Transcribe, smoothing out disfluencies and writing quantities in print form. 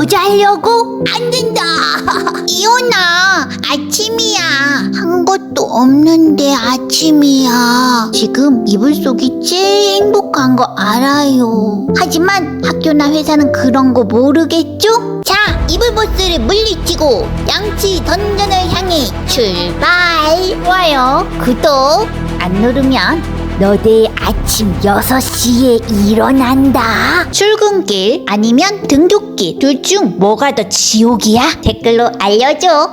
자려고? 안 된다. 이혼아, 아침이야. 한 것도 없는데 아침이야. 지금 이불 속이 제일 행복한 거 알아요. 하지만 학교나 회사는 그런 거 모르겠죠? 자, 이불보스를 물리치고 양치 던전을 향해 출발. 좋아요, 구독 안 누르면 너네 아침 6시에 일어난다. 출근길 아니면 등굣길 둘 중 뭐가 더 지옥이야? 댓글로 알려줘.